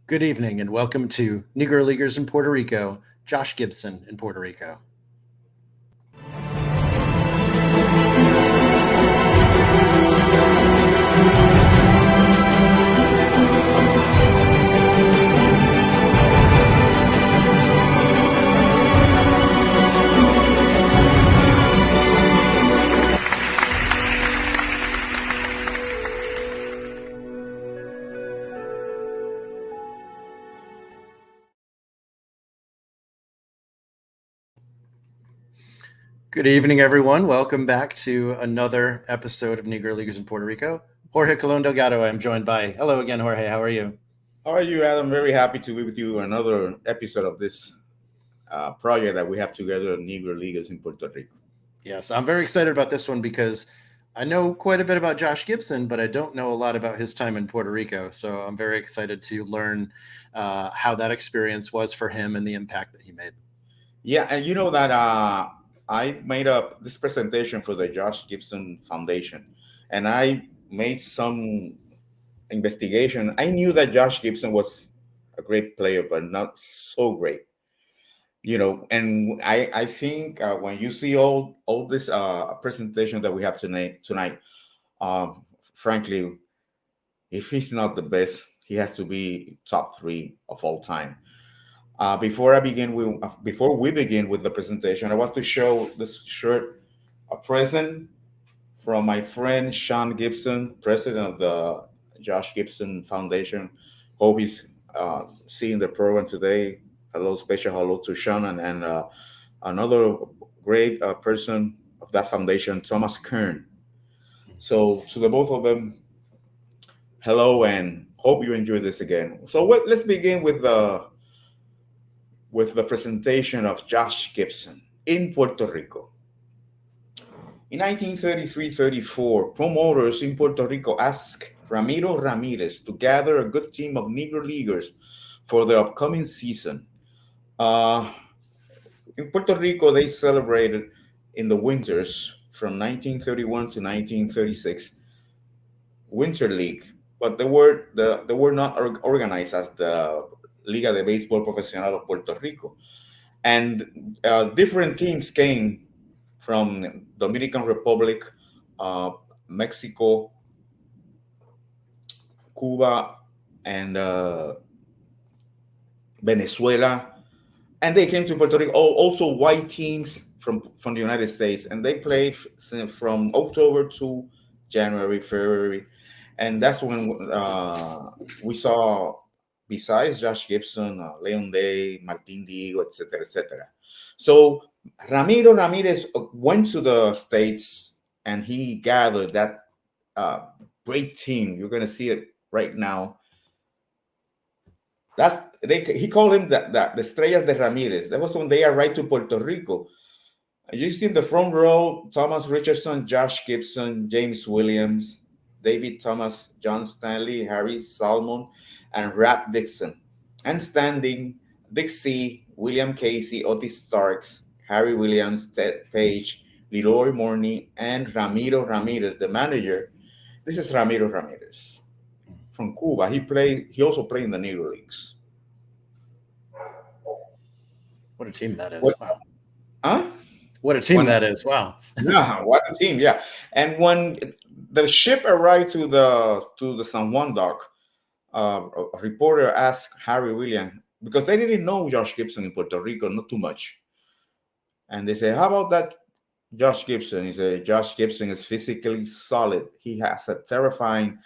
Good evening and welcome to Negro Leaguers in Puerto Rico, Josh Gibson in Puerto Rico. Good evening, everyone. Welcome back to another episode of Negro Leaguers in Puerto Rico. Jorge Colon Delgado, I'm joined by. Hello again, Jorge. How are you? How are you, Adam? Very happy to be with you on another episode of this project that we have together, Negro Leaguers in Puerto Rico. Yes, I'm very excited about this one because I know quite a bit about Josh Gibson, but I don't know a lot about his time in Puerto Rico. So I'm very excited to learn how that experience was for him and the impact that he made. Yeah, and you know that I made up this presentation for the Josh Gibson Foundation, and I made some investigation. I knew that Josh Gibson was a great player, but not so great. And I think when you see all this presentation that we have tonight, frankly, if he's not the best, he has to be top three of all time. Before we begin with the presentation, I want to show this shirt, a present from my friend Sean Gibson, president of the Josh Gibson Foundation. Hope he's seeing the program today. Special hello to Sean and another great person of that foundation, Thomas Kern. So to the both of them, hello and hope you enjoy this again. So let's begin with the presentation of Josh Gibson in Puerto Rico. In 1933-34, promoters in Puerto Rico asked Ramiro Ramirez to gather a good team of Negro Leaguers for the upcoming season. In Puerto Rico, they celebrated in the winters from 1931 to 1936 Winter League, but they were not organized as the Liga de Béisbol Profesional of Puerto Rico. And different teams came from Dominican Republic, Mexico, Cuba, and Venezuela, and they came to Puerto Rico. Also, white teams from the United States, and they played from October to January, February, and that's when we saw, besides Josh Gibson, Leon Day, Martin Diego, etc., etc. So Ramiro Ramirez went to the States and he gathered that great team. You're going to see it right now. He called him the Estrellas de Ramirez. That was when they arrived to Puerto Rico. You see in the front row, Thomas Richardson, Josh Gibson, James Williams, David Thomas, John Stanley, Harry Salmon, and Rap Dixon. And standing, Dixie, William Casey, Otis Starks, Harry Williams, Ted Page, Leroy Morney, and Ramiro Ramirez, the manager. This is Ramiro Ramirez from Cuba. He also played in the Negro Leagues. What a team that is. Wow. Huh? What a team that is. Wow. Yeah, what a team. Yeah. And when the ship arrived to the San Juan dock, a reporter asked Harry Williams, because they didn't know Josh Gibson in Puerto Rico, not too much. And they said, how about that Josh Gibson? He said, Josh Gibson is physically solid. He has a terrifying,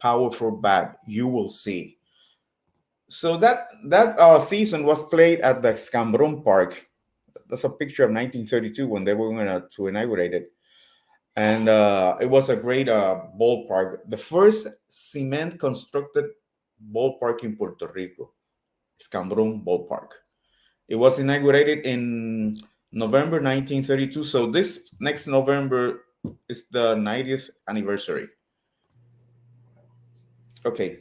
powerful bat. You will see. So that season was played at the Scambron Park. That's a picture of 1932 when they were going to inaugurate it. And it was a great ballpark. The first cement constructed ballpark in Puerto Rico, Scambron Ballpark. It was inaugurated in November 1932. So this next November is the 90th anniversary. Okay.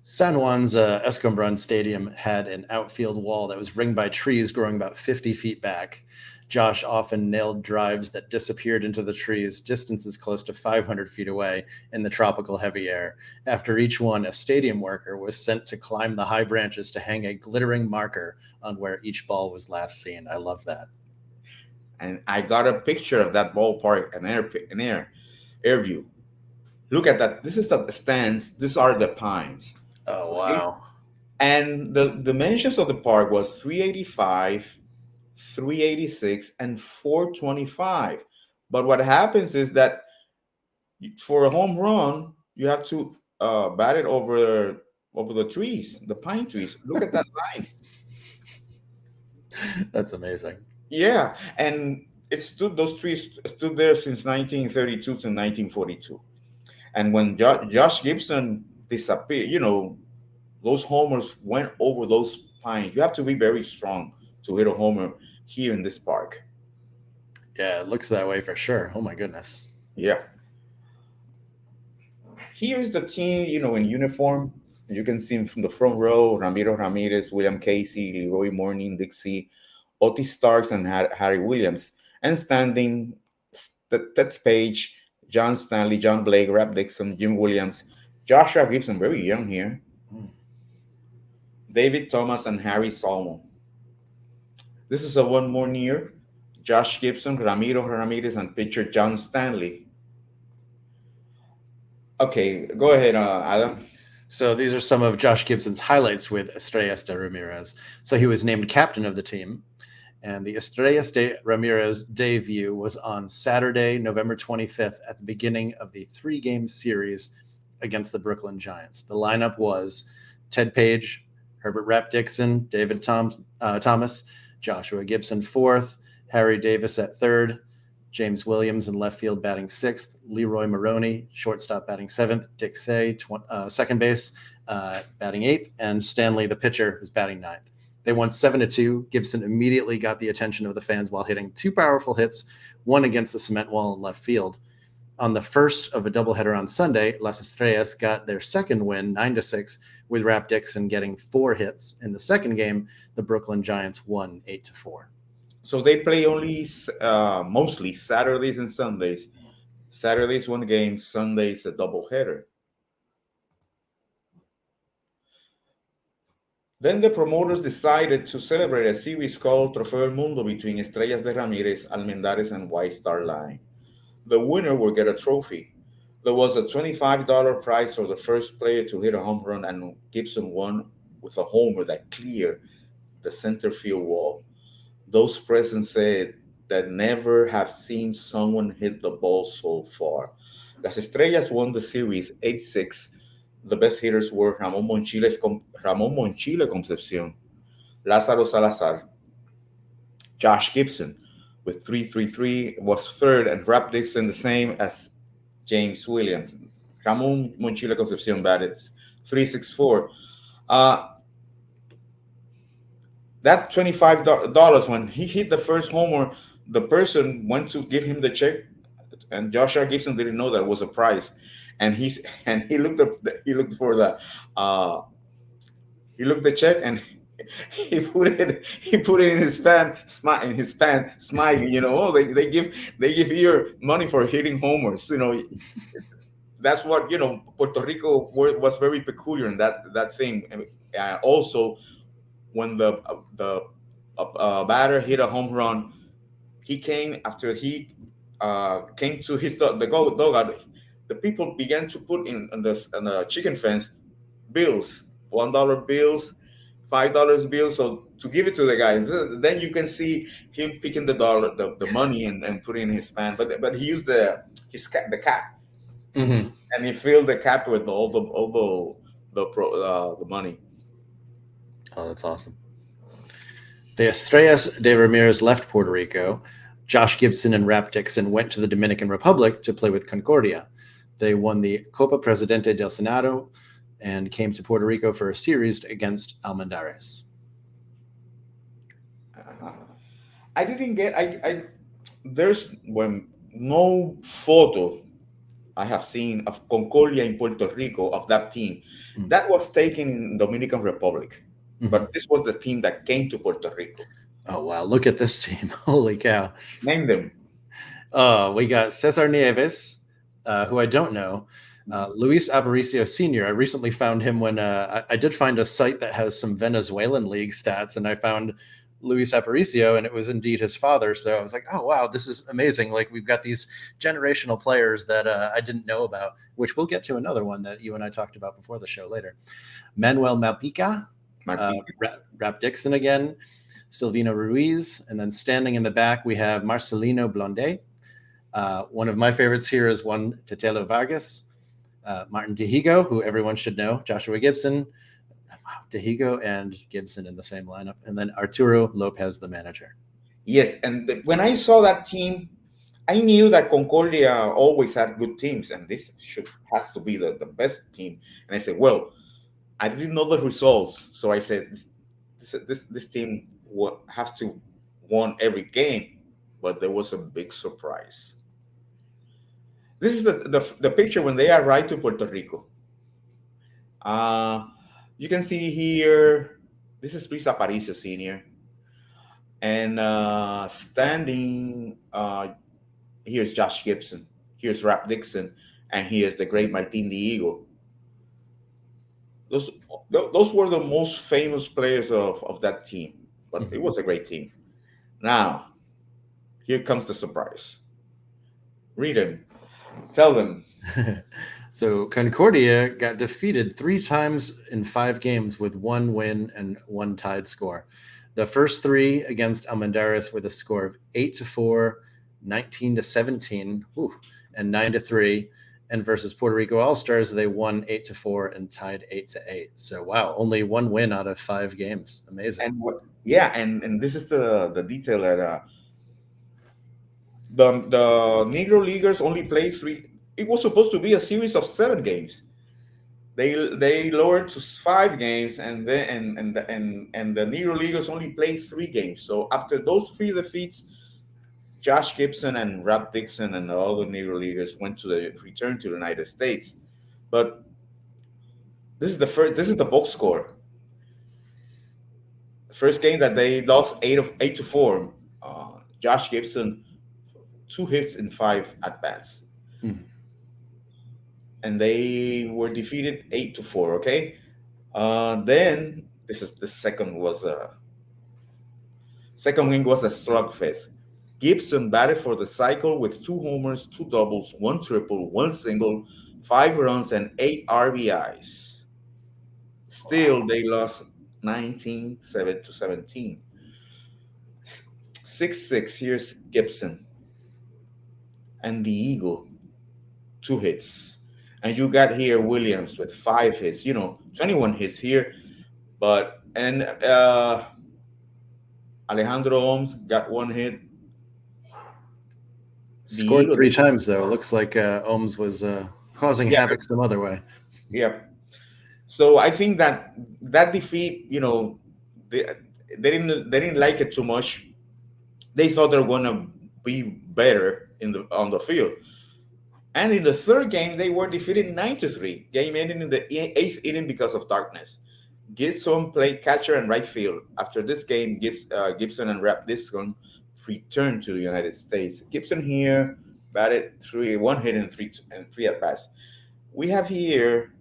San Juan's Escambron Stadium had an outfield wall that was ringed by trees growing about 50 feet back. Josh often nailed drives that disappeared into the trees distances close to 500 feet away in the tropical heavy air. After each one, a stadium worker was sent to climb the high branches to hang a glittering marker on where each ball was last seen. I love that. And I got a picture of that ballpark, an air view. Look at that. This is the stands. These are the pines. Oh, Okay. wow. And the dimensions of the park was 385, 386, and 425. But what happens is that for a home run, you have to bat it over the trees, the pine trees. Look at that line. That's amazing. Yeah, and those trees stood there since 1932 to 1942. And when Josh Gibson disappeared, those homers went over those pines. You have to be very strong to hit a homer here in this park. Yeah, it looks that way for sure. Oh, my goodness. Yeah. Here is the team, in uniform. You can see him from the front row: Ramiro Ramirez, William Casey, Leroy Morning, Dixie, Otis Starks, and Harry Williams. And standing, Ted Page, John Stanley, John Blake, Rap Dixon, Jim Williams, Joshua Gibson, very young here, Mm. David Thomas, and Harry Salmon. This is a one more near: Josh Gibson, Ramiro Ramirez, and pitcher John Stanley. Okay, go ahead, Adam. So these are some of Josh Gibson's highlights with Estrellas de Ramirez. So he was named captain of the team, and the Estrellas de Ramirez debut was on Saturday, November 25th, at the beginning of the 3-game series against the Brooklyn Giants. The lineup was Ted Page, Herbert Rap Dixon, Thomas, Joshua Gibson fourth, Harry Davis at third, James Williams in left field batting sixth, Leroy Maroney, shortstop batting seventh, Dick Say, second base, batting eighth, and Stanley, the pitcher, was batting ninth. They won 7-2. Gibson immediately got the attention of the fans while hitting 2 powerful hits, one against the cement wall in left field. On the first of a doubleheader on Sunday, Las Estrellas got their second win, 9-6, with Rap Dixon getting 4 hits. In the second game, the Brooklyn Giants won 8-4. So they play only mostly Saturdays and Sundays. Saturdays one game, Sundays a doubleheader. Then the promoters decided to celebrate a series called Trofeo del Mundo between Estrellas de Ramirez, Almendares, and White Star Line. The winner will get a trophy. There was a $25 prize for the first player to hit a home run, and Gibson won with a homer that cleared the center field wall. Those present said that never have seen someone hit the ball so far. Las Estrellas won the series 8-6. The best hitters were Ramon Monchile Concepcion, Lázaro Salazar, Josh Gibson with 3.33 was third, and Rap Dixon the same as James Williams. Ramon Monchile Concepcion batted 3.64. That $25 when he hit the first homer, the person went to give him the check, and Joshua Gibson didn't know that was a prize, and he looked up he looked for the uh, he looked the check, and he put it in his pan smiling. Oh, they give here money for hitting homers. That's what Puerto Rico was very peculiar in that thing. And, also, when the batter hit a home run, he came after he came to his the dugout. The people began to put in on the chicken fence bills, $1 bills, $5 bills, so to give it to the guy. And then you can see him picking the money, and putting in his pan. But he used the cap, Mm-hmm. and he filled the cap with the money. Oh, that's awesome. The Estrellas de Ramirez left Puerto Rico. Josh Gibson and Rap Dixon went to the Dominican Republic to play with Concordia. They won the Copa Presidente del Senado and came to Puerto Rico for a series against Almendares. Uh, I didn't get I there's when no photo I have seen of Concordia in Puerto Rico of that team. Mm. That was taken in Dominican Republic, Mhm. but this was the team that came to Puerto Rico. Oh wow, look at this team! Holy cow! Name them. We got Cesar Nieves, who I don't know. Luis Aparicio Sr. I recently found him when I did find a site that has some Venezuelan league stats, and I found Luis Aparicio, and it was indeed his father. So I was like, oh, wow, this is amazing. Like, we've got these generational players that I didn't know about, which we'll get to another one that you and I talked about before the show later. Manuel Malpica, Martin. Rap Dixon again, Silvino Ruiz, and then standing in the back, we have Marcelino Blondet. One of my favorites here is one Tetelo Vargas, Martin Dihigo, who everyone should know, Joshua Gibson, Dihigo and Gibson in the same lineup, and then Arturo Lopez, the manager. Yes, and when I saw that team, I knew that Concordia always had good teams, and this should has to be the best team. And I said, well, I didn't know the results, so I said this team will have to won every game, but there was a big surprise. This is the picture when they arrived to Puerto Rico. Uh, you can see here, this is Luis Aparicio Sr. And standing, here's Josh Gibson, here's Rap Dixon, and here's the great Martin Diego. Those, those were the most famous players of that team, but it Mhm. was a great team. Now, here comes the surprise. Read them. Tell them. So Concordia got defeated 3 times in 5 games with 1 win and 1 tied score. The first 3 against Almendares with a score of 8-4, 19-17, and 9-3. And versus Puerto Rico All Stars, they won 8-4 and tied 8-8. So wow, only 1 win out of 5 games. Amazing. And what? Yeah, and this is the detail that the Negro Leaguers only played three. It was supposed to be a series of 7 games. They lowered to 5 games, and then and the Negro Leaguers only played 3 games. So after those 3 defeats, Josh Gibson and Rap Dixon and the other Negro Leaguers went to the return to the United States. But this is the first. This is the box score. The first game that they lost 8-4. Josh Gibson 2 hits in 5 at bats, Mhm. and they were defeated 8-4. Okay. Then this is the second win was a slugfest. Gibson batted for the cycle with 2 homers, 2 doubles, 1 triple, 1 single, 5 runs, and 8 RBIs. Still, they lost 19-7 to 17. 6-6. Here's Gibson and the Eagle, 2 hits. And you got here Williams with 5 hits, 21 hits here. But, and Alejandro Holmes got 1 hit. The Scored Eagle, 3 times though. Looks like Ohms was causing yeah, havoc some other way. yeah. So I think that defeat, they, they didn't like it too much. They thought they were gonna be better on the field. And in the third game, they were defeated 9-3. Game ending in the eighth inning because of darkness. Gibson played catcher and right field. After this game, Gibson and Rap Dixon returned to the United States. Gibson here batted 1 hit and 3 at bats. We have here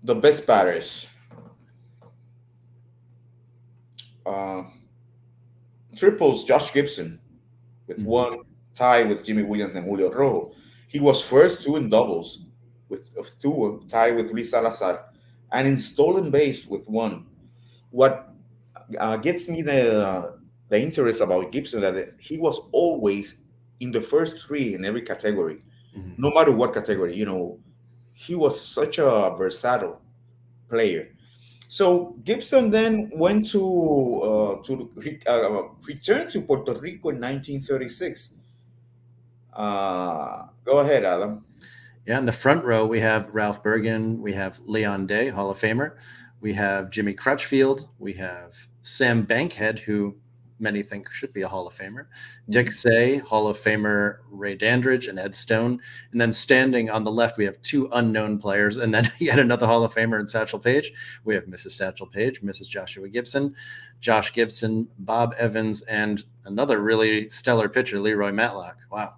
the best batters. Uh, Triples, Josh Gibson with Mhm. 1, tied with Jimmy Williams and Julio Rojo. He was first 2 in doubles with of 2, tied with Luis Salazar, and in stolen base with 1. What gets me the interest about Gibson that he was always in the first 3 in every category, Mhm. no matter what category. He was such a versatile player. So Gibson then went to return to Puerto Rico in 1936. Go ahead, Adam. Yeah, in the front row, we have Ralph Bergen, we have Leon Day, Hall of Famer, we have Jimmy Crutchfield, we have Sam Bankhead, who many think should be a Hall of Famer. Dick Mhm. Say, Hall of Famer Ray Dandridge and Ed Stone. And then standing on the left, we have two unknown players. And then yet another Hall of Famer in Satchel Paige. We have Mrs. Satchel Paige, Mrs. Joshua Gibson, Josh Gibson, Bob Evans, and another really stellar pitcher, Leroy Matlock. Wow.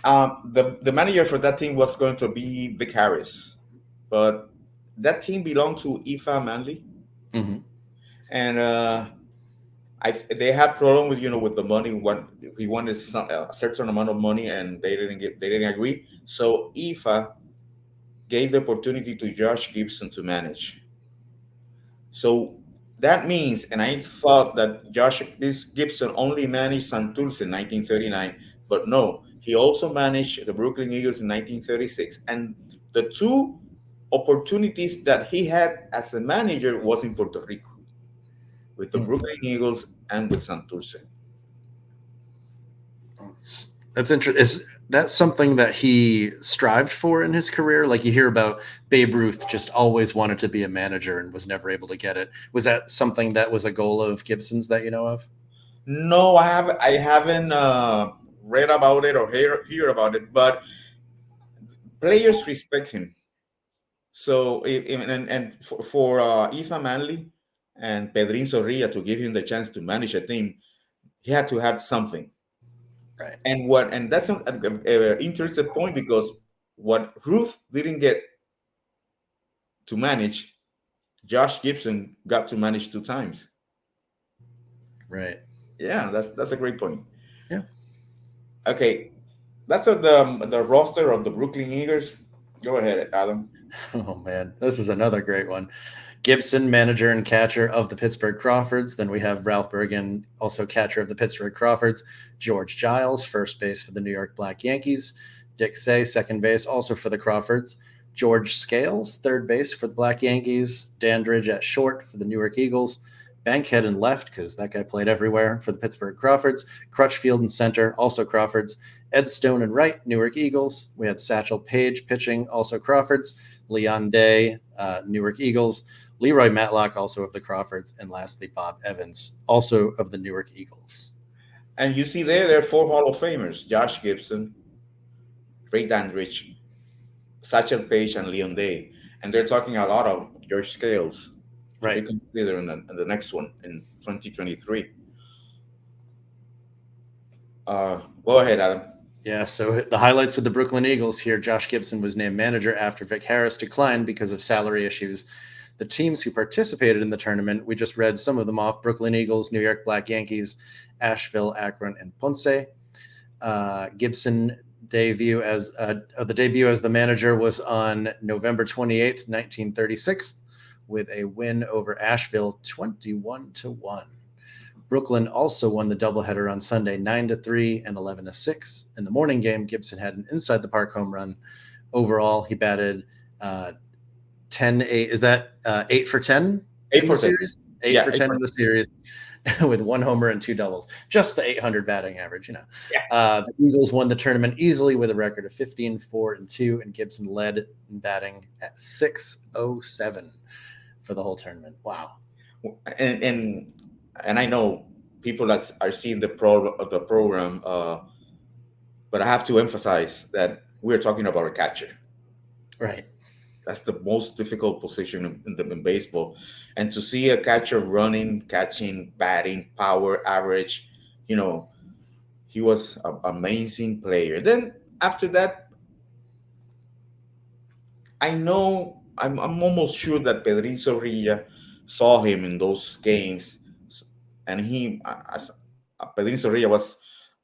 The manager for that team was going to be Vic Harris, but that team belonged to Ifa Manley, Mm-hmm. and they had problem with with the money. What he wanted a certain amount of money, and they didn't agree. So Ifa gave the opportunity to Josh Gibson to manage. So that means, and I thought that this Gibson only managed Santurce in 1939, but no, he also managed the Brooklyn Eagles in 1936. And the two opportunities that he had as a manager was in Puerto Rico with the Brooklyn Eagles and with Santurce. That's interesting. Is that something that he strived for in his career? Like you hear about Babe Ruth just always wanted to be a manager and was never able to get it. Was that something that was a goal of Gibson's that you know of? No, I haven't read about it or hear about it, but players respect him. So for Ifa Manley and Pedrin Zorrilla to give him the chance to manage a team, he had to have something. Right. And that's an interesting point because what Ruth didn't get to manage, Josh Gibson got to manage two times. Right. Yeah, that's a great point. Yeah. Okay, that's the roster of the Brooklyn Eagles. Go ahead, Adam. Oh man, this is another great one. Gibson, manager and catcher of the Pittsburgh Crawfords. Then we have Ralph Bergen, also catcher of the Pittsburgh Crawfords. George Giles, first base for the New York Black Yankees. Dick Say, second base, also for the Crawfords. George Scales, third base for the Black Yankees. Dandridge at short for the New York Eagles. Bankhead in left, because that guy played everywhere for the Pittsburgh Crawfords. Crutchfield in center, also Crawfords. Ed Stone in right, Newark Eagles. We had Satchel Paige pitching, also Crawfords. Leon Day, Newark Eagles. Leroy Matlock, also of the Crawfords. And lastly, Bob Evans, also of the Newark Eagles. And you see there are four Hall of Famers: Josh Gibson, Ray Dandridge, Satchel Paige, and Leon Day. And they're talking a lot of George Scales to be Right. considered in the next one in 2023. Go ahead, Adam. Yeah, so the highlights with the Brooklyn Eagles here. Josh Gibson was named manager after Vic Harris declined because of salary issues. The teams who participated in the tournament, we just read some of them off: Brooklyn Eagles, New York Black Yankees, Asheville, Akron, and Ponce. Gibson the debut as the manager was on November 28th, 1936, with a win over Asheville 21-1. Brooklyn also won the doubleheader on Sunday 9-3 and 11-6. In the morning game, Gibson had an inside the park home run. Overall, he batted 10-8. Is that 8 for 10 Eight in the for 10. series? 8 Yeah, for 10 in the series with one homer and two doubles. Just the 800 batting average, Yeah. The Eagles won the tournament easily with a record of 15-4-2, and Gibson led in batting at 607 for the whole tournament. Wow. And and I know people that are seeing the program, but I have to emphasize that we're talking about a catcher. Right. That's the most difficult position in baseball, and to see a catcher running, catching, batting, power, average, you know, he was an amazing player. Then after that, I'm almost sure that Pedrin Zorrilla saw him in those games, and as Pedrin Zorrilla was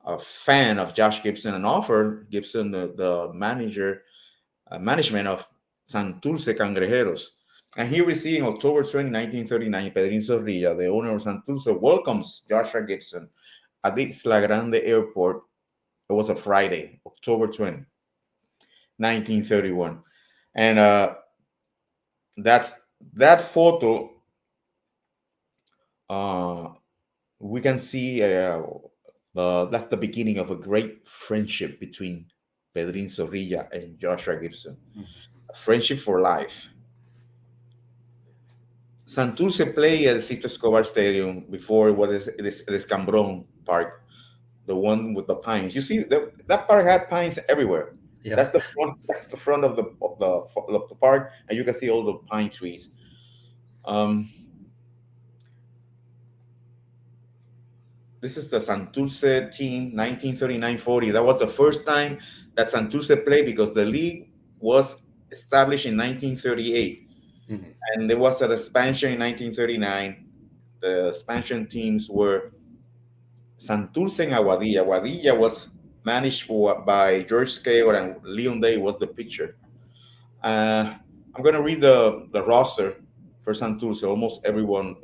a fan of Josh Gibson and offered Gibson the management of Santurce Cangrejeros. And here we see in October 20, 1939, Pedrin Zorrilla, the owner of Santurce, welcomes Joshua Gibson at the Isla Grande Airport. It was a Friday, October 20, 1931. And that's that photo. Uh, we can see that's the beginning of a great friendship between Pedrin Zorrilla and Joshua Gibson. A friendship for life. Santurce played at Cito Escobar Stadium before it was El Escambron Park, the one with the pines. You see that park had pines everywhere. That's Yep. the front. That's the front of the park, and you can see all the pine trees. Um, this is the Santurce team, 1939-40. That was the first time that Santurce played because the league was established in 1938, Mm-hmm. and there was an expansion in 1939. The expansion teams were Santurce and Aguadilla. Aguadilla was managed by George Taylor, and Leon Day was the pitcher. I'm going to read the roster for Santurce. Almost everyone,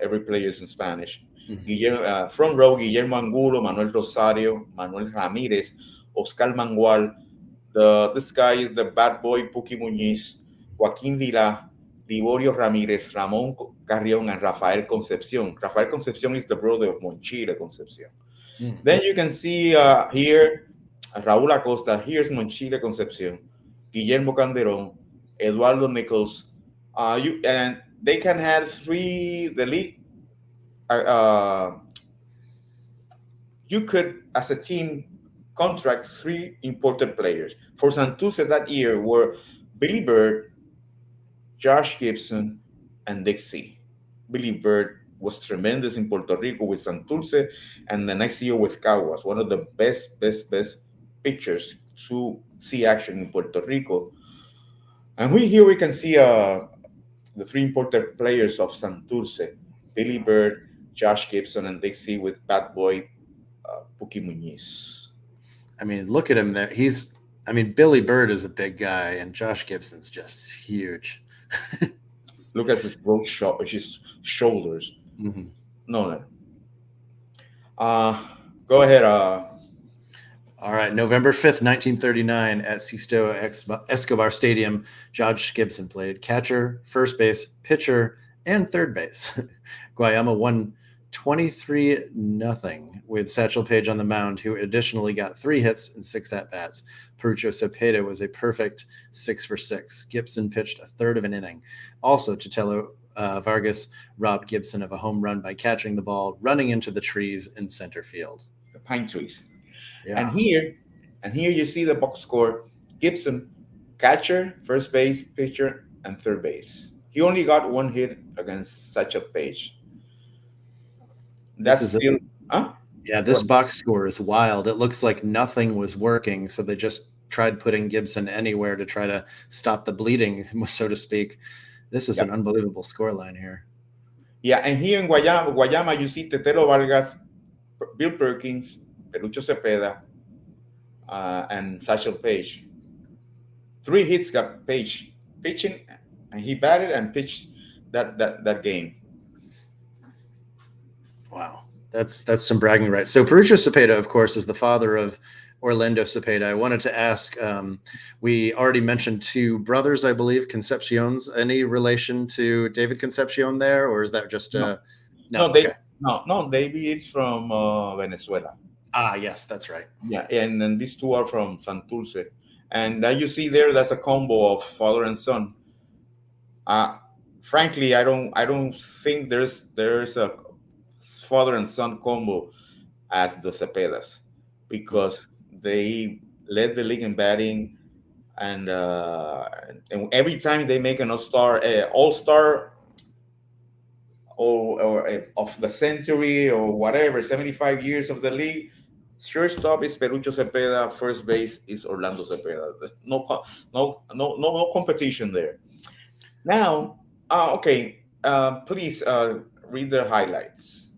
every player is in Spanish. Mm-hmm. Guillermo, front row, Guillermo Angulo, Manuel Rosario, Manuel Ramirez, Oscar Mangual. This guy is the bad boy, Puki Muñiz, Joaquín Vila, Liborio Ramirez, Ramón Carrión, and Rafael Concepción. Rafael Concepción is the brother of Monchile Concepción. Mm-hmm. Then you can see here Raúl Acosta. Here's Monchile Concepción, Guillermo Calderón, Eduardo Nichols. And they can have the league. You could, as a team, contract 3 important players. For Santurce that year were Billy Bird, Josh Gibson, and Dixie. Billy Bird was tremendous in Puerto Rico with Santurce, and the next year with Caguas, one of the best pitchers to see action in Puerto Rico. And here we can see the 3 important players of Santurce: Billy Bird, Josh Gibson, and Dixie with bad boy Puki Muñiz. I mean, look at him there. Billy Bird is a big guy, and Josh Gibson's just huge. Look at his broad his shoulders. Mm-hmm. No. Go ahead. All right, November 5th, 1939, at Sisto Escobar Stadium, Josh Gibson played catcher, first base, pitcher, and third base. Guayama won 23-0 with Satchel Paige on the mound, who additionally got 3 hits and 6 at-bats. Perucho Cepeda was a perfect 6 for 6. Gibson pitched a third of an inning. Also, Totelo Vargas robbed Gibson of a home run by catching the ball, running into the trees in center field. The pine trees. Yeah. And here you see the box score. Gibson, catcher, first base, pitcher, and third base. He only got 1 hit against Satchel Paige. That's still, huh? Yeah, this box score is wild. It looks like nothing was working, so they just tried putting Gibson anywhere to try to stop the bleeding, so to speak. This is an unbelievable scoreline here. Yeah, and here in Guayama, you see Tetelo Vargas, Bill Perkins, Perucho Cepeda, and Satchel Paige. 3 hits got Paige pitching, and he batted and pitched that game. Wow, that's some bragging rights. So Perucho Cepeda, of course, is the father of Orlando Cepeda. I wanted to ask, we already mentioned 2 brothers, I believe, Concepcion's. Any relation to David Concepcion there, or is that just No, okay. David is from Venezuela. Ah, yes, that's right. Yeah, and then these 2 are from Santurce. And that you see there, that's a combo of father and son. Frankly, I don't think there's a father and son combo as the Cepedas, because they led the league in batting, and every time they make an all-star or of the century or whatever, 75 years of the league, shortstop is Perucho Cepeda, first base is Orlando Cepeda. No competition there. Now, okay, please read the highlights.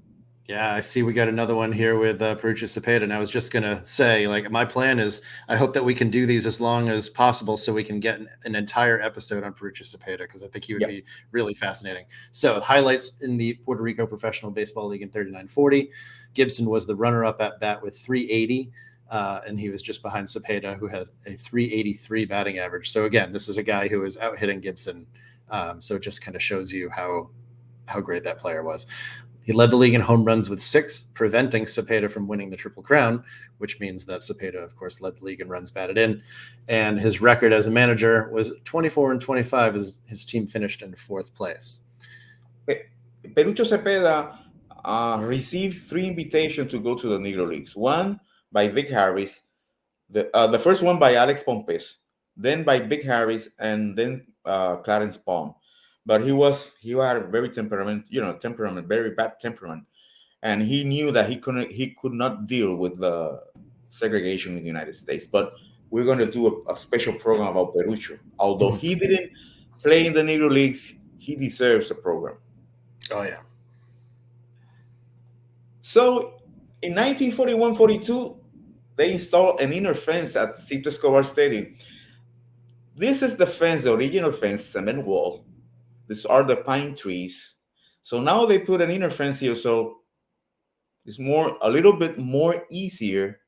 Yeah, I see we got another one here with Perucho Cepeda, and I was just going to say, like, my plan is I hope that we can do these as long as possible so we can get an entire episode on Perucho Cepeda, because I think he would be really fascinating. So highlights in the Puerto Rico Professional Baseball League in 39-40. Gibson was the runner-up at bat with 380, and he was just behind Cepeda, who had a 383 batting average. So again, this is a guy who is out hitting Gibson, so it just kind of shows you how great that player was. He led the league in home runs with 6, preventing Cepeda from winning the Triple Crown, which means that Cepeda, of course, led the league in runs batted in. And his record as a manager was 24-25 as his team finished in 4th place. Pe- Perucho Cepeda received three invitations to go to the Negro Leagues. One by Vic Harris, the first one by Alex Pompes, then by Vic Harris, and then Clarence Palm. But he had a very temperament, very bad temperament, and he knew that he could not deal with the segregation in the United States. But we're going to do a special program about Perucho. Although he didn't play in the Negro Leagues, he deserves a program. Oh yeah. So in 1941-42, they installed an inner fence at Cito Escobar Stadium. This is the fence, the original fence, cement wall. These are the pine trees. So now they put an inner fence here, so it's a little bit more easier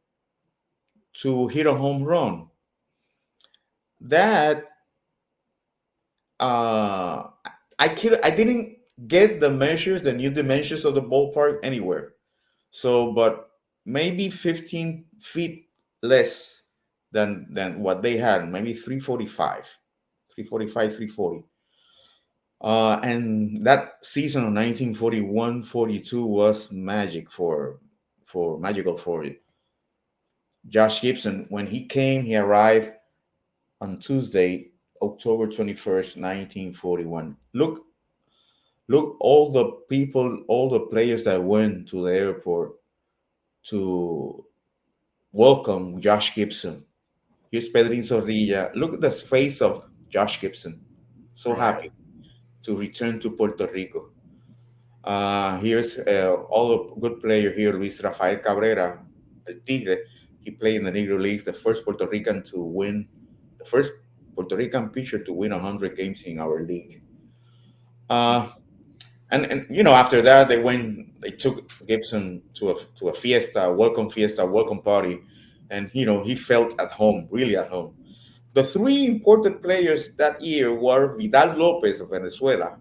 to hit a home run. That uh, I didn't get the new dimensions of the ballpark anywhere. So, but maybe 15 feet less than what they had, maybe 340. And that season of 1941-42 was magical for Josh Gibson. When he came, he arrived on Tuesday, October 21st, 1941. Look, all the people, all the players that went to the airport to welcome Josh Gibson. Here's Pedrin Zorrilla. Look at the face of Josh Gibson. So Right. happy to return to Puerto Rico. Here's all the good player here, Luis Rafael Cabrera, El Tigre. He played in the Negro Leagues, the first Puerto Rican pitcher to win 100 games in our league. Uh, and after that they took Gibson to a fiesta, welcome party, and he felt at home, really at home. The three important players that year were Vidal Lopez of Venezuela,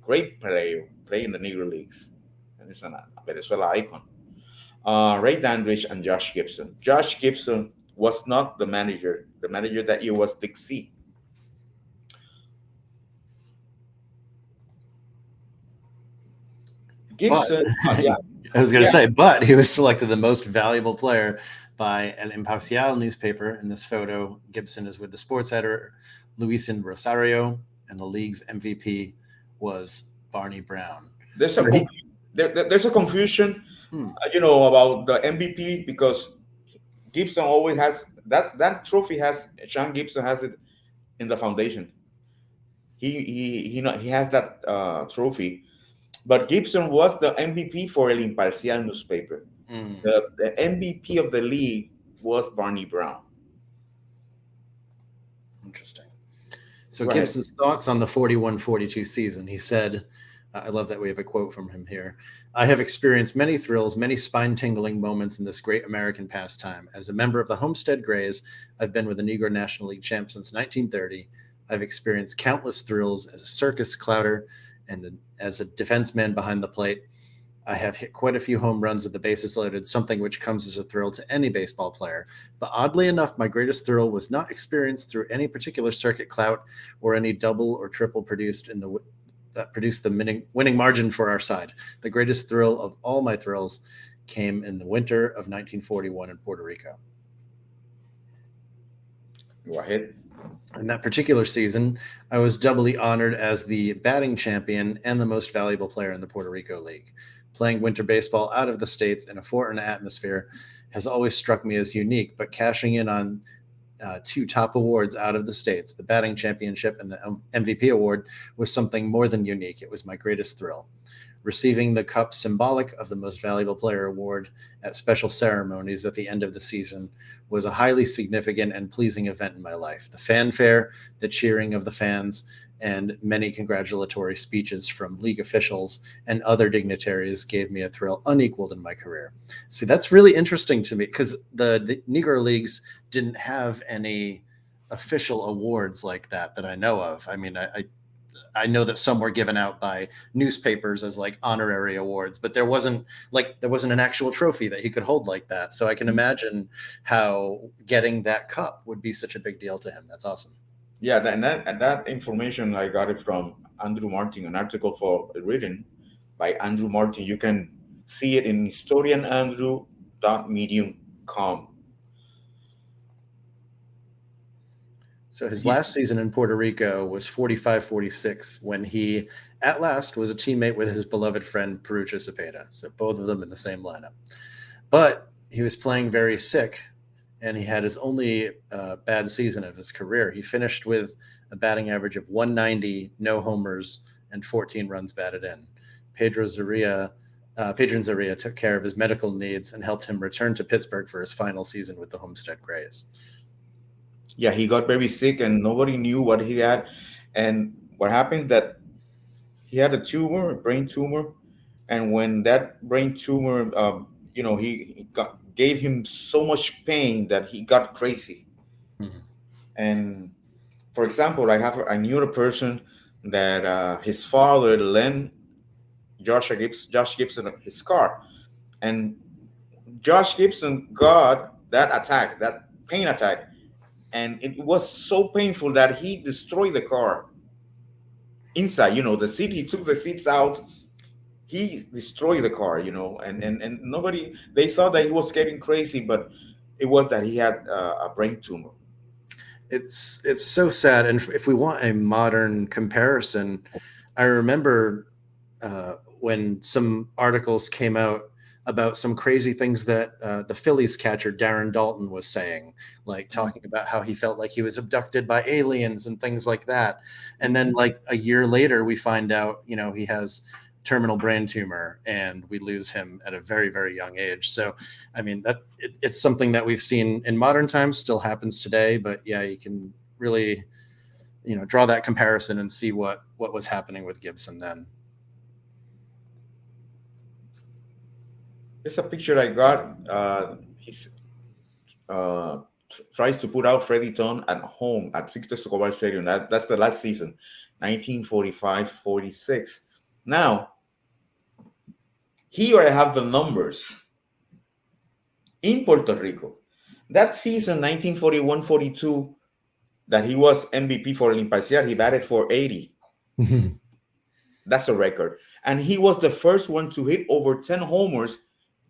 great player, playing in the Negro Leagues, and it's a Venezuela icon. Ray Dandridge and Josh Gibson. Josh Gibson was not the manager. The manager that year was Dick C. But Gibson, yeah, I was going to yeah. say, but he was selected the most valuable player by El Imparcial newspaper. In this photo, Gibson is with the sports editor, Luisin Rosario, and the league's MVP was Barney Brown. There's a So he, there's a confusion, hmm, about the MVP because Gibson always has that trophy. Has Sean Gibson has it in the foundation. He has that trophy. But Gibson was the MVP for El Imparcial newspaper. hmm, The MVP of the league was Barney Brown. interesting. So Go ahead. Gibson's thoughts on the 41-42 season. He said, I love that we have a quote from him here. I have experienced many thrills, many spine tingling moments in this great American pastime. As a member of the Homestead Grays, I've been with the Negro National League champ since 1930. I've experienced countless thrills as a circus clouder and as a defenseman behind the plate. I have hit quite a few home runs with the bases loaded, something which comes as a thrill to any baseball player. But oddly enough, my greatest thrill was not experienced through any particular circuit clout or any double or triple produced in the that produced the winning margin for our side. The greatest thrill of all my thrills came in the winter of 1941 in Puerto Rico. Go ahead. In that particular season, I was doubly honored as the batting champion and the most valuable player in the Puerto Rico League. Playing winter baseball out of the States in a foreign atmosphere has always struck me as unique, but cashing in on two top awards out of the States, the batting championship and the MVP award, was something more than unique. It was my greatest thrill. Receiving the cup symbolic of the most valuable player award at special ceremonies at the end of the season was a highly significant and pleasing event in my life. The fanfare, the cheering of the fans, and many congratulatory speeches from league officials and other dignitaries gave me a thrill unequaled in my career. See, that's really interesting to me because the Negro Leagues didn't have any official awards like that I know of. I mean, I know that some were given out by newspapers as like honorary awards, but there wasn't an actual trophy that he could hold like that. So I can imagine how getting that cup would be such a big deal to him. That's awesome. Yeah, and that information I got it from Andrew Martin, an article for written by Andrew Martin. You can see it in historianandrew.medium.com. So his He's last season in Puerto Rico was 45-46 when he at last was a teammate with his beloved friend Perucha Cepeda. So both of them in the same lineup. But he was playing very sick, and he had his only bad season of his career. He finished with a batting average of 190, no homers, and 14 runs batted in. Pedro Zaria, Pedro Zaria took care of his medical needs and helped him return to Pittsburgh for his final season with the Homestead Grays. Yeah, he got very sick and nobody knew what he had. And what happens that he had a tumor, a brain tumor, and when that brain tumor, gave him so much pain that he got crazy. Mhm. And for example, I knew a person that his father lent Josh Gibson his car, and Josh Gibson got that attack, that pain attack, and it was so painful that he destroyed the car inside. The seat, he took the seats out, he destroyed the car, and nobody, they thought that he was getting crazy, but it was that he had a brain tumor. It's so sad. And if we want a modern comparison, I remember when some articles came out about some crazy things that the Phillies catcher Darren Dalton was saying, like talking about how he felt like he was abducted by aliens and things like that. And then, like a year later, we find out, he has terminal brain tumor, and we lose him at a very, very young age. So, I mean, it's something that we've seen in modern times, still happens today. But yeah, you can really, draw that comparison and see what was happening with Gibson then. It's a picture I got. He's tries to put out Freddie Ton at home at Sixto Escobar Stadium. That's the last season, 1945-46. Now, here I have the numbers in Puerto Rico. That season, 1941-42, that he was MVP for El Imparcial, he batted for 80. That's a record. And he was the first one to hit over 10 homers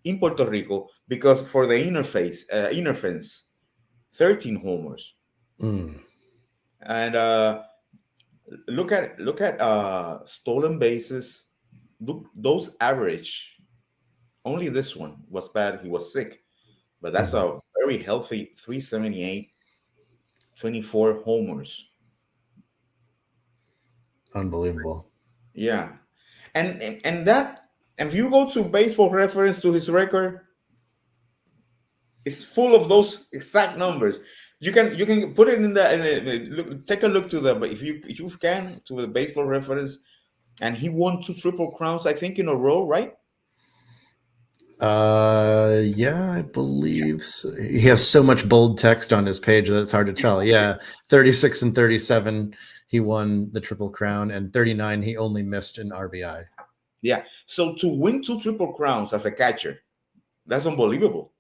in Puerto Rico, because for the inner fence, 13 homers. Mm. And look at stolen bases. Look, those average. Only this one was bad. He was sick, but that's a very healthy 378, 24 homers. Unbelievable. Yeah, and that, if you go to Baseball Reference to his record, it's full of those exact numbers. You can put it in look, take a look to the, but if you can, to the Baseball Reference, and he won 2 Triple Crowns, I think, in a row, right? Yeah, I believe so. He has so much bold text on his page that it's hard to tell. Yeah, 36 and 37, he won the Triple Crown, and 39, he only missed an RBI. Yeah. So to win 2 Triple Crowns as a catcher, that's unbelievable.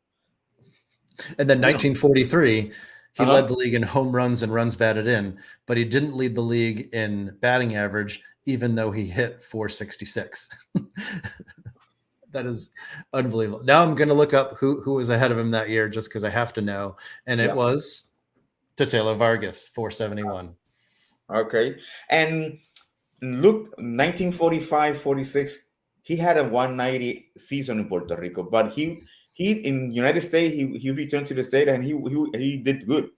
And then 1943, he led Uh-huh. the league in home runs and runs batted in, but he didn't lead the league in batting average, even though he hit 466. That is unbelievable. Now I'm going to look up who was ahead of him that year, just because I have to know. And it Yeah. was Totelo Vargas, 471. Okay. And look, 1945-46, he had a 190 season in Puerto Rico, but he in United States, he returned to the state, and he did good.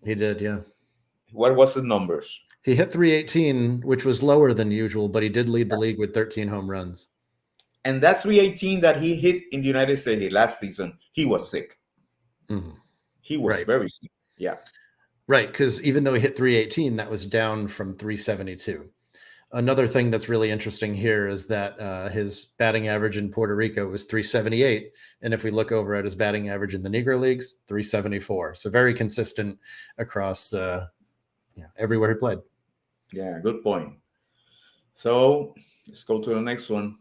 He did, yeah. What was the numbers? He hit 318, which was lower than usual, but he did lead the league with 13 home runs. And that 318 that he hit in the United States last season, he was sick. Mm-hmm. He was very sick. Yeah. Right, because even though he hit 318, that was down from 372. Another thing that's really interesting here is that his batting average in Puerto Rico was 378. And if we look over at his batting average in the Negro Leagues, 374. So very consistent across everywhere he played. Yeah, good point. So let's go to the next one.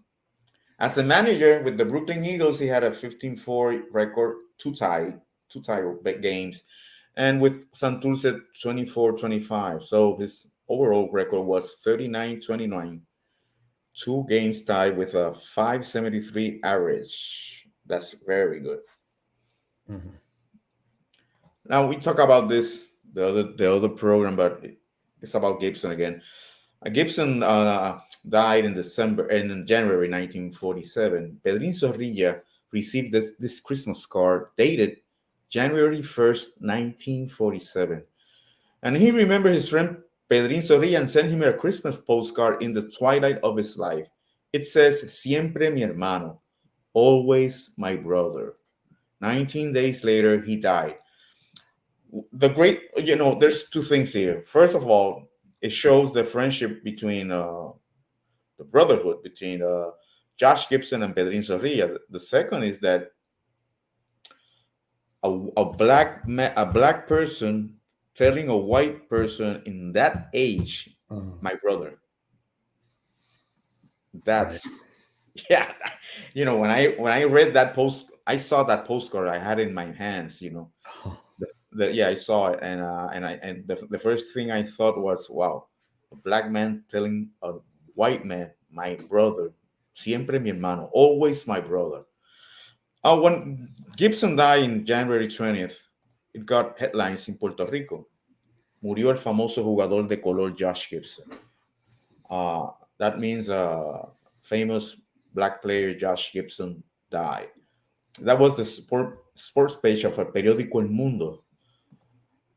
As a manager with the Brooklyn Eagles, he had a 15-4 record, two tie games, and with Santurce 24-25. So his overall record was 39-29, 2 games tied with a 573 average. That's very good. Mhm. Now we talk about this the other program, but it's about Gibson again. Gibson died in December and in January 1947. Pedrin Zorrilla received this Christmas card dated January 1st, 1947. And he remembered his friend Pedrin Zorrilla and sent him a Christmas postcard in the twilight of his life. It says, Siempre mi hermano, always my brother. 19 days later, he died. There's two things here. First of all, it shows the friendship between the brotherhood between Josh Gibson and Pedrin Zorrilla. The second is that a black person telling a white person in that age, Mhm. my brother. Right. That's yeah. When I read that post, I saw that postcard. I had it in my hands. Oh, Yeah, I saw it, and the first thing I thought was, wow, a black man telling a white man, my brother, siempre mi hermano, always my brother. When Gibson died in January 20th, it got headlines in Puerto Rico. Murió el famoso jugador de color Josh Gibson. That means famous black player Josh Gibson died. That was the sports page of a periódico El Mundo.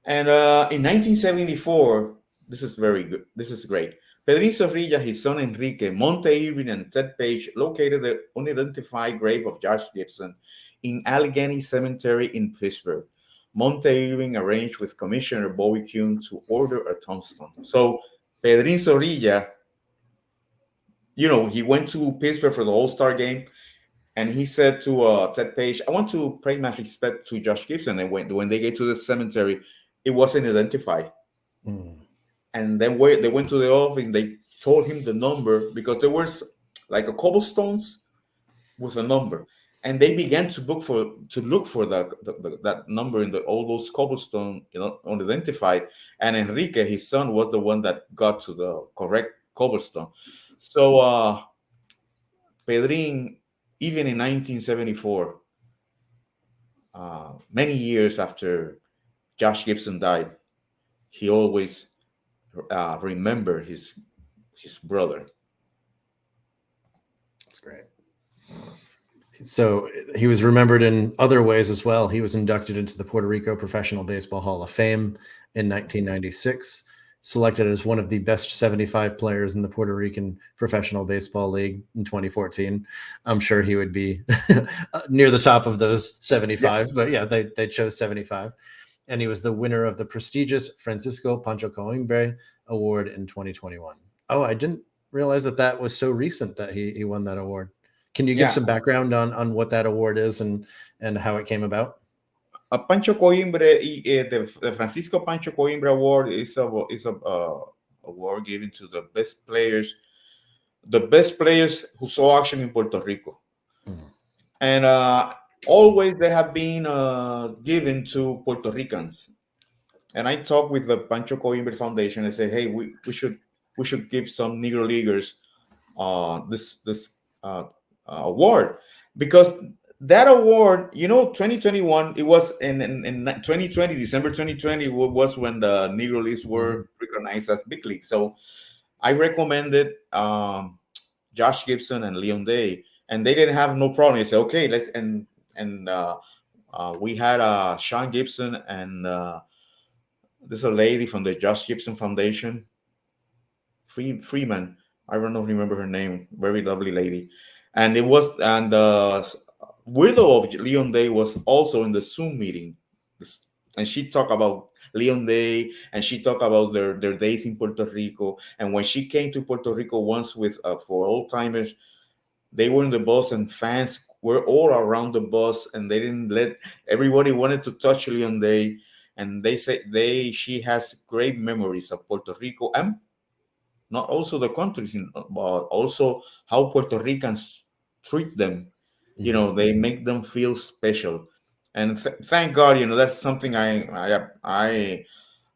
And in 1974, this is very good. This is great. Pedrin Zorrilla, his son Enrique, Monte Irving, and Ted Page located the unidentified grave of Josh Gibson in Allegheny Cemetery in Pittsburgh. Monte Irving arranged with Commissioner Bobby Kuhn to order a tombstone. So Pedrin Zorrilla, he went to Pittsburgh for the All-Star game, and he said to Ted Page, "I want to pay my respect to Josh Gibson." And when they get to the cemetery, it wasn't identified. mm, And then they went to the office and they told him the number because there was like a cobblestones with a number, and they began to look for that number in all those cobblestone, unidentified. And Enrique, his son, was the one that got to the correct cobblestone. So Pedrin, even in 1974, many years after Josh Gibson died, he always remembered his brother. that's great. So he was remembered in other ways as well. He was inducted into the Puerto Rico Professional Baseball Hall of Fame in 1996, selected as one of the best 75 players in the Puerto Rican Professional Baseball League in 2014. I'm sure he would be near the top of those Yeah, 75, but yeah, they chose 75. And he was the winner of the prestigious Francisco Pancho Coimbre Award in 2021. Oh, I didn't realize that was so recent that he won that award. Can you give yeah. some background on what that award is and how it came about? Pancho Coimbre, the Francisco Pancho Coimbre Award is a award given to the best players who saw action in Puerto Rico, Mm, and always they have been given to Puerto Ricans. And I talked with the Pancho Coimbre Foundation and say, hey, we should give some Negro leaguers this uh, award, because that award, 2021, it was in 2020, December 2020 was when the Negro Leagues mhm, were recognized as big leagues. So I recommended Josh Gibson and Leon Day, and they didn't have no problem. They said, okay, let's and we had Sean Gibson and there's a lady from the Josh Gibson Foundation, Freeman. I don't know, remember her name. Very lovely lady, and the widow of Leon Day was also in the Zoom meeting, and she talked about Leon Day, and she talked about their days in Puerto Rico. And when she came to Puerto Rico once with for old timers, they were in the bus and fans were all around the bus, and they didn't let everybody wanted to touch Leon Day. And they say she has great memories of Puerto Rico, and not also the countries, but also how Puerto Ricans treat them. mhm. They make them feel special, and thank God, that's something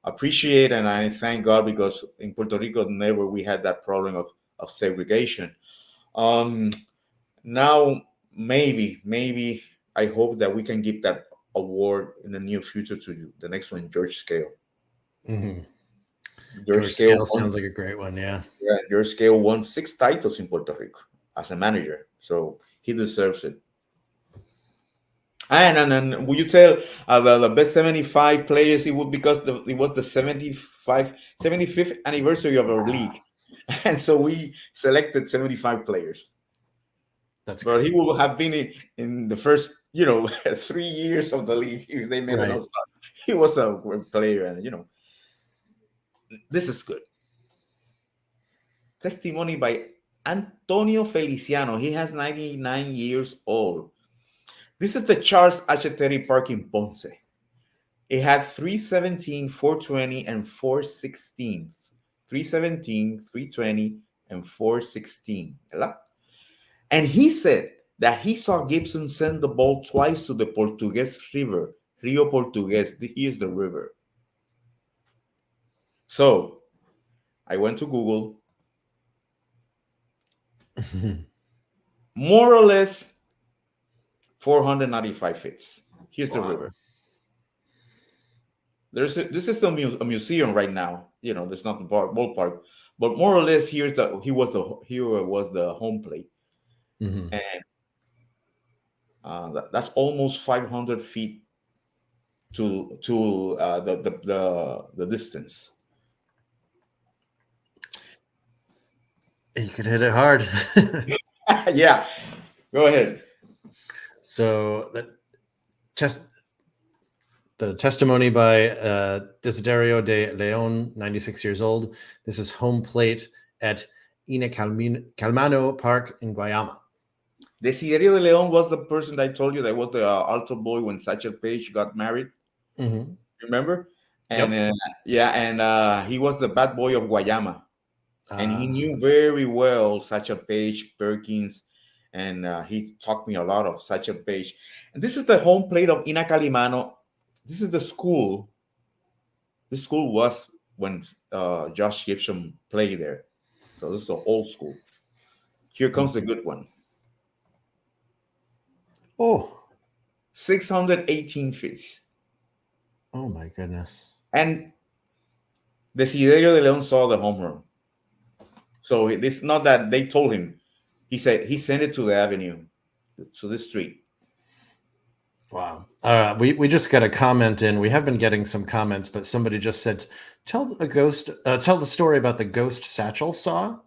appreciate and I thank God because in Puerto Rico never we had that problem of segregation. Um, Now maybe I hope that we can give that award in the near future to you. The next one, George Scale. Hmm. George George Scale Scale won. sounds like a great one. Yeah. Yeah, George Scale won 6 titles in Puerto Rico as a manager, so he deserves it. And will you tell the best 75 players? It would because it was the 75th anniversary of our league, and so we selected 75 players. That's But he great. will have been in the first, 3 years of the league if they made an Right. all-star. He was a great player, and this is good. Testimony by Antonio Feliciano. He has 99 years old. This is the Charles Acheteri Park in Ponce. It had 317, 420, and 416. 317, 320, and 416. And he said that he saw Gibson send the ball twice to the Portuguese River, Rio Portugués. Here's the river. So I went to Google, more or less 495 feet. Here's the Wow. river. This is a museum right now. There's not the ballpark, but more or less here was the home plate, Hmm. and that's almost 500 feet to the distance. You could hit it hard. Yeah, go ahead. So test the testimony by Desiderio de Leon, 96 years old. This is home plate at Ina Calmano Park in Guayama. Desiderio de Leon was the person that I told you that was the altar boy when Satchel Paige got married. Mm-hmm. Remember? And Yep. yeah, and he was the bad boy of Guayama, and he Uh, knew very well Satchel Paige, Perkins, and he taught me a lot of Satchel Paige. And this is the home plate of Ina Calimano. This is the school. This school was when Josh Gibson played there. So this is the old school. Here comes the good one. oh, 618 feet. oh my goodness. And Desiderio de Leon saw the home run. So it's not that they told him. He said he sent it to the avenue, to the street. Wow. We just got a comment in. We have been getting some comments, but somebody just said, tell the story about the ghost satchel saw.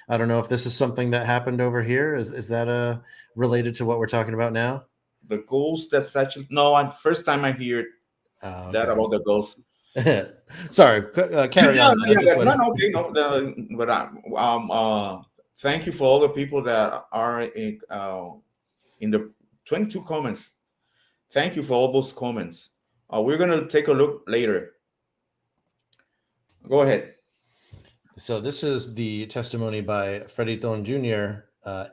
I don't know if this is something that happened over here. Is that related to what we're talking about now? The ghost that such no, first time I hear that Okay. about the ghost. Sorry, carry No, on. no, I yeah, just no, want no, okay, no. But thank you for all the people that are in the 22 comments. Thank you for all those comments. We're gonna take a look later. Go ahead. So this is the testimony by Freddie Thon Jr.,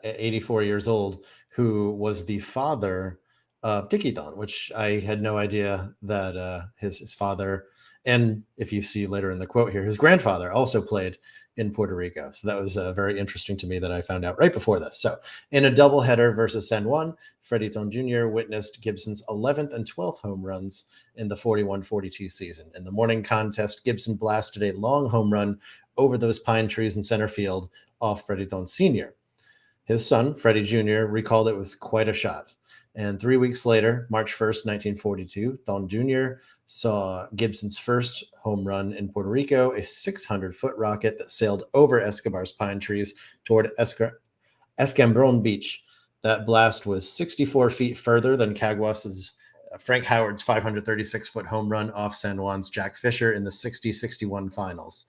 84 years old, who was the father of Dickie Thon, which I had no idea that his father, and if you see later in the quote here, his grandfather also played in Puerto Rico. So that was very interesting to me that I found out right before this. So in a doubleheader versus San Juan, Freddie Thon Jr. witnessed Gibson's 11th and 12th home runs in the 41-42 season. In the morning contest, Gibson blasted a long home run over those pine trees in center field off Freddie Thon Sr. His son, Freddie Jr., recalled it was quite a shot. And 3 weeks later, March 1st, 1942, Thon Jr. saw Gibson's first home run in Puerto Rico, a 600-foot rocket that sailed over Escobar's pine trees toward Escambron Beach. That blast was 64 feet further than Caguas's Frank Howard's 536-foot home run off San Juan's Jack Fisher in the 60-61 finals.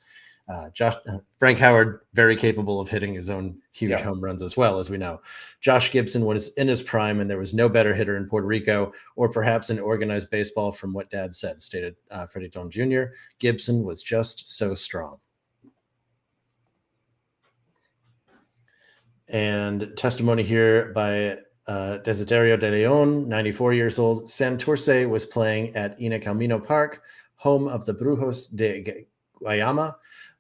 Frank Howard, very capable of hitting his own huge home runs as well, as we know. Josh Gibson was in his prime, and there was no better hitter in Puerto Rico, or perhaps in organized baseball, from what Dad said, stated Freddie Thon Jr. Gibson was just so strong. And testimony here by Desiderio de Leon, 94 years old. Santurce was playing at Ina Camino Park, home of the Brujos de Guayama.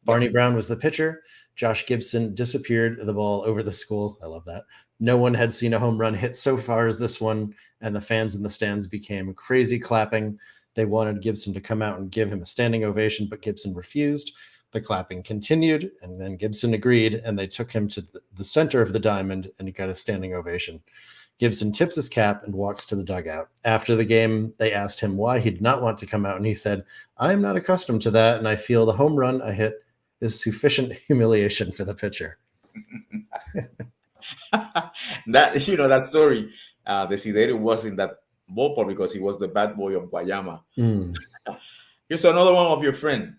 Barney Brown was the pitcher. Josh Gibson disappeared the ball over the school. I love that. No one had seen a home run hit so far as this one, and the fans in the stands became crazy clapping. They wanted Gibson to come out and give him a standing ovation, but Gibson refused. The clapping continued, and then Gibson agreed, and they took him to the center of the diamond, and he got a standing ovation. Gibson tips his cap and walks to the dugout. After the game, they asked him why he did not want to come out, and he said, "I'm not accustomed to that, and I feel the home run I hit is sufficient humiliation for the pitcher." That story, Desiderio was in that ballpark because he was the bad boy of Guayama. Here's another one of your friend.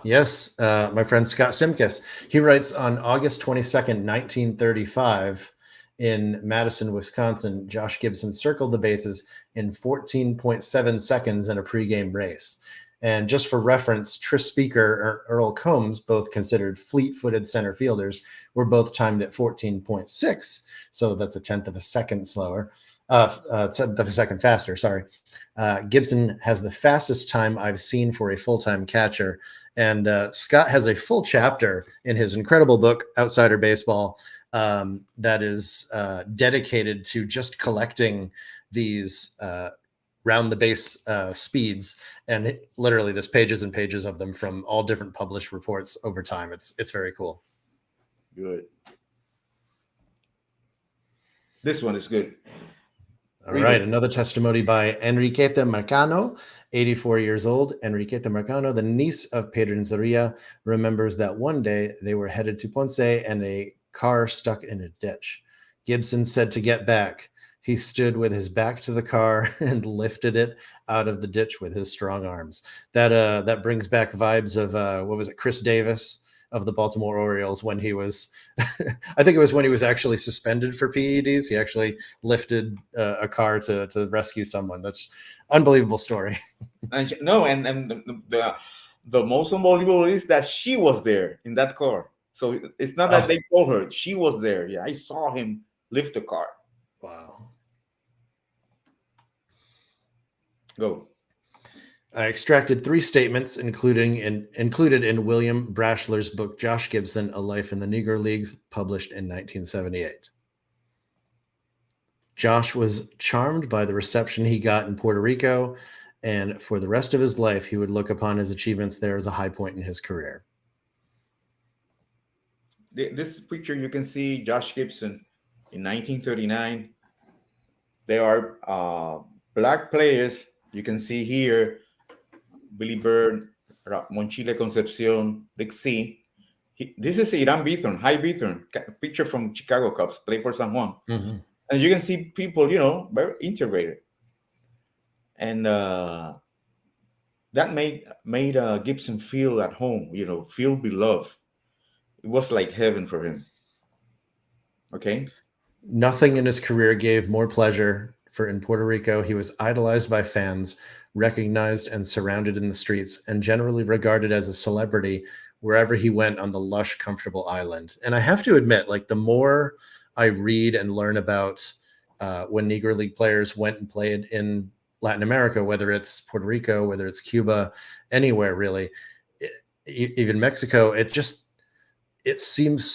Yes, my friend Scott Simkus. He writes on August 22nd, 1935, in Madison, Wisconsin, Josh Gibson circled the bases in 14.7 seconds in a pregame race. And just for reference, Tris Speaker or Earl Combs, both considered fleet-footed center fielders, were both timed at 14.6. So that's a tenth of a second slower. Tenth of a second faster, sorry. Gibson has the fastest time I've seen for a full-time catcher. And Scott has a full chapter in his incredible book, Outsider Baseball, that is dedicated to just collecting these round the base speeds, and literally there's pages and pages of them from all different published reports over time. It's very cool. Good. This one is good. All right, another testimony by Enriqueta Marcano, 84 years old. Enriqueta Marcano, the niece of Pedro Nzaria, remembers that one day they were headed to Ponce and a car stuck in a ditch. Gibson said to get back. He stood with his back to the car and lifted it out of the ditch with his strong arms. That brings back vibes of what was it, Chris Davis of the Baltimore Orioles when he was, I think it was when he was actually suspended for PEDs. He actually lifted a car to rescue someone. That's unbelievable story. And the most unbelievable is that she was there in that car. So it's not that they told her, she was there. Yeah, I saw him lift the car. Wow. Go. I extracted 3 statements included in William Brashler's book, Josh Gibson, A Life in the Negro Leagues, published in 1978. Josh was charmed by the reception he got in Puerto Rico, and for the rest of his life, he would look upon his achievements there as a high point in his career. This picture, you can see Josh Gibson in 1939. There are black players. You can see here Billy Bird, Monchile Concepcion, Dixie. This is Iran Bithorn, High Bithorn, picture from Chicago Cubs, play for San Juan. Mm-hmm. And you can see people, very integrated. And that made Gibson feel at home, feel beloved. It was like heaven for him. Okay. Nothing in his career gave more pleasure. For in Puerto Rico, he was idolized by fans, recognized and surrounded in the streets, and generally regarded as a celebrity wherever he went on the lush, comfortable island. And I have to admit, like, the more I read and learn about when Negro League players went and played in Latin America, whether it's Puerto Rico, whether it's Cuba, anywhere really, even Mexico, it seems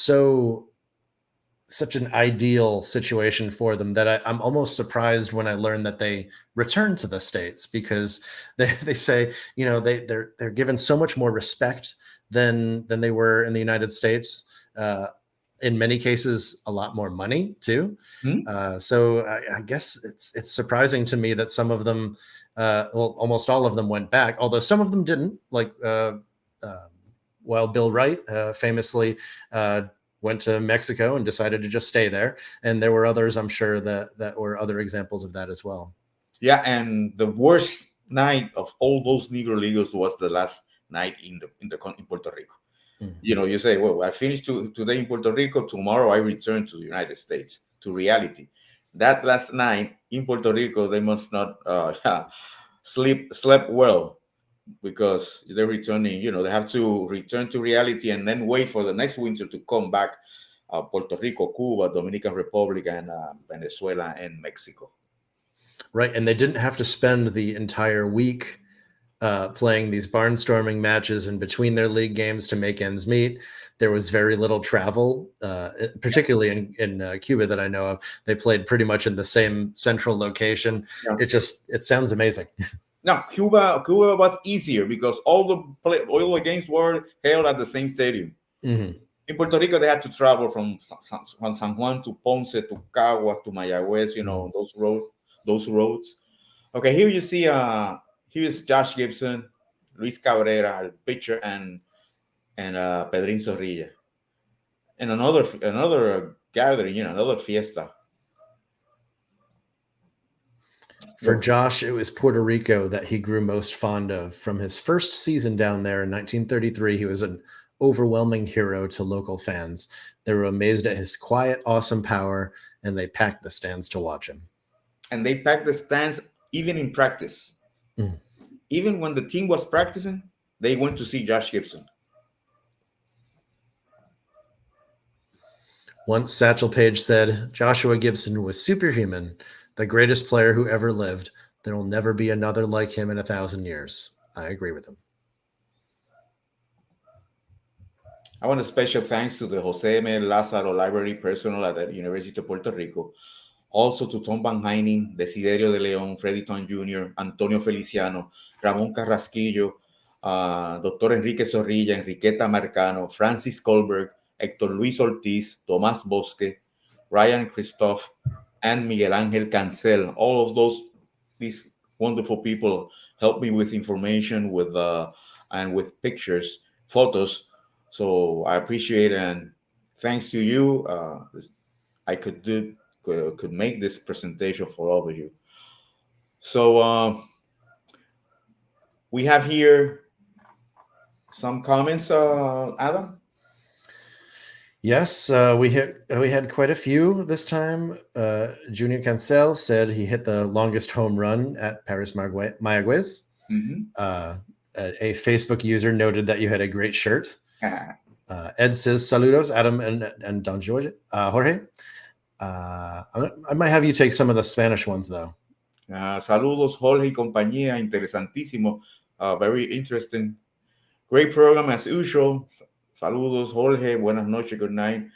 such an ideal situation for them that I'm almost surprised when I learn that they return to the States, because they say, they're given so much more respect than they were in the United States. In many cases, a lot more money too. So I guess it's surprising to me that some of them, almost all of them went back, although some of them didn't, like Wild Bill Wright famously went to Mexico and decided to just stay there. And there were others, I'm sure, that were other examples of that as well. Yeah, and the worst night of all those Negro Leaguers was the last night in Puerto Rico. Mm-hmm. You say, well, I finished today in Puerto Rico, tomorrow I return to the United States, to reality. That last night in Puerto Rico, they must not slept well, because they're returning, they have to return to reality and then wait for the next winter to come back. Puerto Rico, Cuba, Dominican Republic, and Venezuela and Mexico. Right. And they didn't have to spend the entire week playing these barnstorming matches in between their league games to make ends meet. There was very little travel, particularly in Cuba that I know of. They played pretty much in the same central location. Yeah. It sounds amazing. Now, Cuba was easier because all the games were held at the same stadium. Mm-hmm. In Puerto Rico, they had to travel from San Juan to Ponce to Caguas to Mayagüez. Mm-hmm. Those roads. Okay, here you see. Here's Josh Gibson, Luis Cabrera, el pitcher, and Pedrin Zorrilla, and another gathering, another fiesta. For Josh, it was Puerto Rico that he grew most fond of. From his first season down there in 1933, he was an overwhelming hero to local fans. They were amazed at his quiet, awesome power, and they packed the stands to watch him. And they packed the stands even in practice. Mm. Even when the team was practicing, they went to see Josh Gibson. Once Satchel Paige said, Joshua Gibson was superhuman, the greatest player who ever lived. There will never be another like him in 1,000 years. I agree with him. I want a special thanks to the Jose M. Lázaro Library personnel at the University of Puerto Rico. Also to Tom Van Heining, Desiderio de León, Freddy Ton Jr., Antonio Feliciano, Ramón Carrasquillo, Dr. Enrique Zorrilla, Enriqueta Marcano, Francis Colberg, Héctor Luis Ortiz, Tomás Bosque, Ryan Christoph, and Miguel Ángel Cancel. All of these wonderful people helped me with information, and with pictures, photos. So I appreciate it, and thanks to you, I could make this presentation for all of you. So we have here some comments, Adam. Yes, we had quite a few this time. Junior Cancel said he hit the longest home run at Paris Mayagüez. Mm-hmm. A Facebook user noted that you had a great shirt. Ed says, saludos, Adam and Don Jorge. I might have you take some of the Spanish ones, though. Saludos, Jorge y compañía. Interesantísimo. Very interesting. Great program as usual. Saludos, Jorge. Buenas noches. Good night.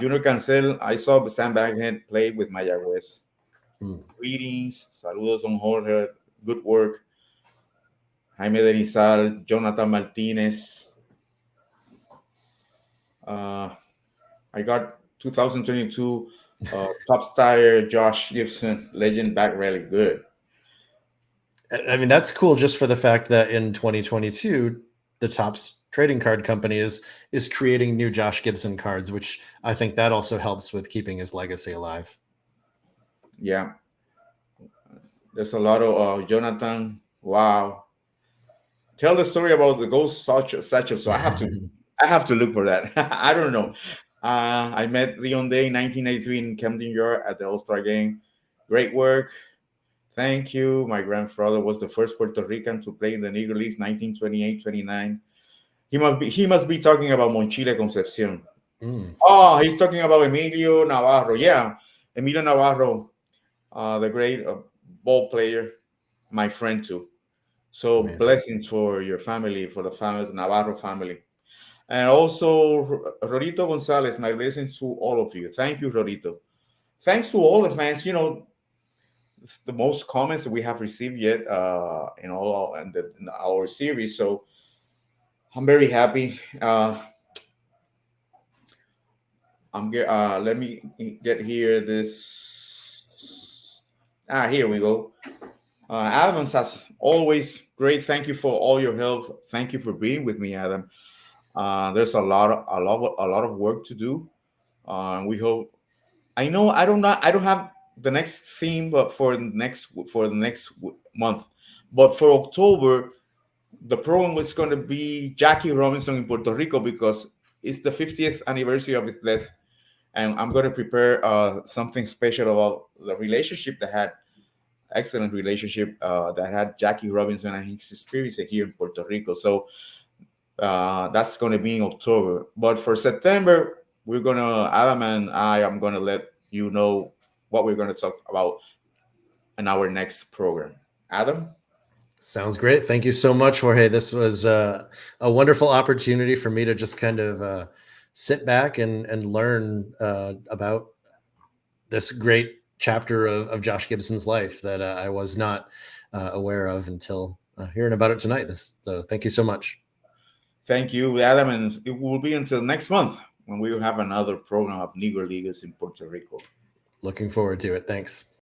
Junior Cancel, I saw Sam Baghead play with Mayagüez. Greetings. Saludos, on Jorge. Good work. Jaime Denizal, Jonathan Martinez. I got 2022 top star Josh Gibson, legend back rally. Good. I mean, that's cool just for the fact that in 2022, the Topps trading card company is creating new Josh Gibson cards, which I think that also helps with keeping his legacy alive. Yeah. There's a lot of Jonathan. Wow. Tell the story about the ghost satchel. So I have to look for that. I don't know. I met Leon Day in 1993 in Camden Yard at the All-Star game. Great work. Thank you. My grandfather was the first Puerto Rican to play in the Negro Leagues 1928-29. He must be talking about Monchile Concepcion. Oh, he's talking about Emilio Navarro. Yeah, Emilio Navarro, the great ball player, my friend too. So amazing. Blessings for your family, for the Navarro family. And also Rorito Gonzalez, my blessings to all of you. Thank you, Rorito. Thanks to all the fans. It's the most comments that we have received yet in our series. So I'm very happy. Let me get here this. Here we go. Adam, as always, great. Thank you for all your help. Thank you for being with me, Adam. There's a lot of work to do. We hope. I know I don't have the next theme, but for the next month. But for October, the program was going to be Jackie Robinson in Puerto Rico because it's the 50th anniversary of his death, and I'm going to prepare something special about the relationship excellent relationship that had Jackie Robinson and his experience here in Puerto Rico. So that's going to be in October. But for September, Adam and I am going to let you know what we're going to talk about in our next program. Adam? Sounds great. Thank you so much, Jorge. This was a wonderful opportunity for me to just kind of sit back and learn about this great chapter of Josh Gibson's life that I was not aware of until hearing about it tonight. So thank you so much. Thank you, Adam, and it will be until next month when we will have another program of Negro Leaguers in Puerto Rico. Looking forward to it. Thanks.